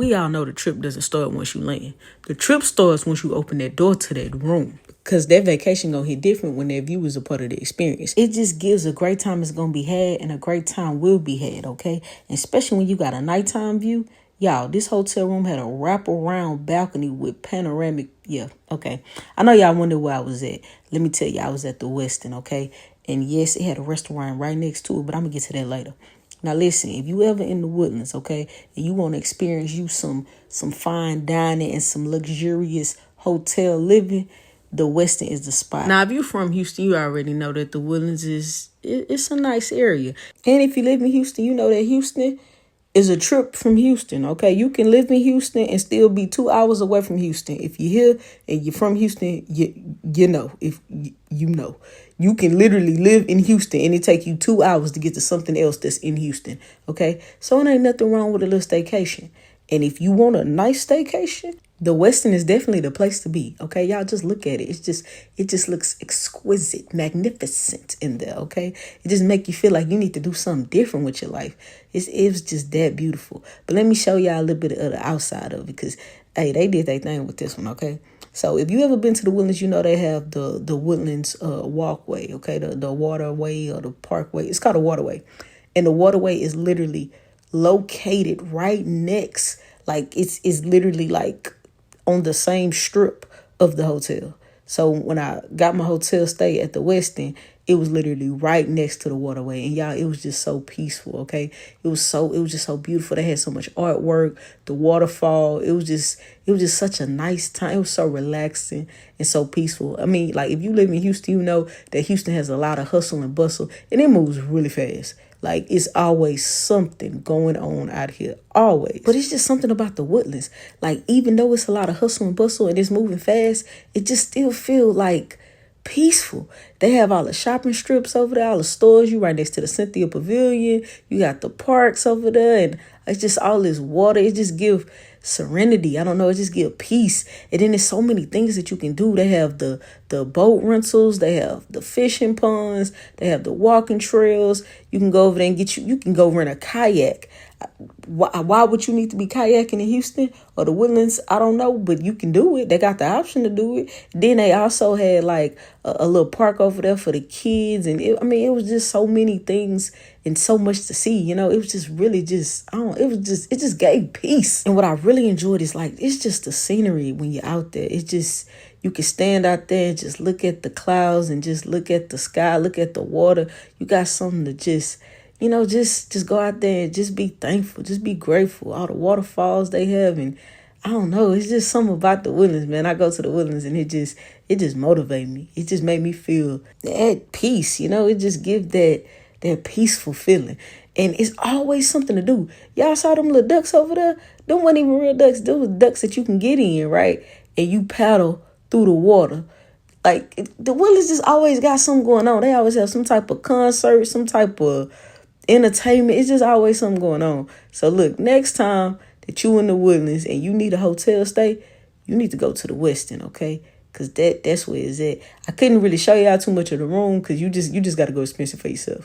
we all know the trip doesn't start once you land. The trip starts once you open that door to that room. Because that vacation gonna hit different when that view is a part of the experience. It just gives a great time is gonna be had, and a great time will be had, okay? And especially when you got a nighttime view. Y'all, this hotel room had a wraparound balcony with panoramic. Yeah, okay. I know y'all wonder where I was at. Let me tell you, I was at the Westin, okay? And yes, it had a restaurant right next to it, but I'm gonna get to that later. Now listen, if you ever in the Woodlands, okay, and you want to experience you some fine dining and some luxurious hotel living, the Westin is the spot. Now, if you're from Houston, you already know that the Woodlands it's a nice area. And if you live in Houston, you know that Houston is a trip from Houston, okay? You can live in Houston and still be 2 hours away from Houston. If you're here and you're from Houston, you know. If you know. You can literally live in Houston and it take you 2 hours to get to something else that's in Houston, okay? So it ain't nothing wrong with a little staycation. And if you want a nice staycation, the Westin is definitely the place to be, okay? Y'all just look at it. It just looks exquisite, magnificent in there, okay? It just make you feel like you need to do something different with your life. It was just that beautiful. But let me show y'all a little bit of the outside of it because, hey, they did their thing with this one, okay? So if you ever been to the Woodlands, you know they have the Woodlands walkway, okay? The waterway or the parkway. It's called a waterway. And the waterway is literally located right next, like it's literally like on the same strip of the hotel. So when I got my hotel stay at the Westin, it was literally right next to the waterway. And y'all, it was just so peaceful, okay? It was just so beautiful. They had so much artwork, the waterfall. It was just such a nice time. It was so relaxing and so peaceful. I mean, like if you live in Houston, you know that Houston has a lot of hustle and bustle and it moves really fast. Like, it's always something going on out here, always. But it's just something about the Woodlands. Like, even though it's a lot of hustle and bustle and it's moving fast, it just still feels like peaceful. They have all the shopping strips over there, all the stores. You right next to the Cynthia Pavilion. You got the parks over there, and it's just all this water. It just gives serenity. I don't know. It just gives peace. And then there's so many things that you can do. They have the boat rentals. They have the fishing ponds. They have the walking trails. You can go over there and you can go rent a kayak. Why would you need to be kayaking in Houston or the Woodlands? I don't know, but you can do it. They got the option to do it. Then they also had like a little park over there for the kids. And it was just so many things and so much to see, you know. It was just really it just gave peace. And what I really enjoyed is like, it's just the scenery when you're out there. It's just, you can stand out there and just look at the clouds and just look at the sky, look at the water. You got something to just, you know, just go out there and just be thankful. Just be grateful. All the waterfalls they have. And I don't know. It's just something about the Woodlands, man. I go to the Woodlands and it just motivated me. It just made me feel at peace. You know, it just gives that peaceful feeling. And it's always something to do. Y'all saw them little ducks over there? Them weren't even real ducks. Those were ducks that you can get in, right? And you paddle through the water. Like, the Woodlands just always got something going on. They always have some type of concert, some type of entertainment. It's just always something going on. So look, next time that you in the Woodlands and you need a hotel stay, you need to go to the Westin, okay? Because that's where it's at. I couldn't really show y'all too much of the room because you just got to go experience it for yourself.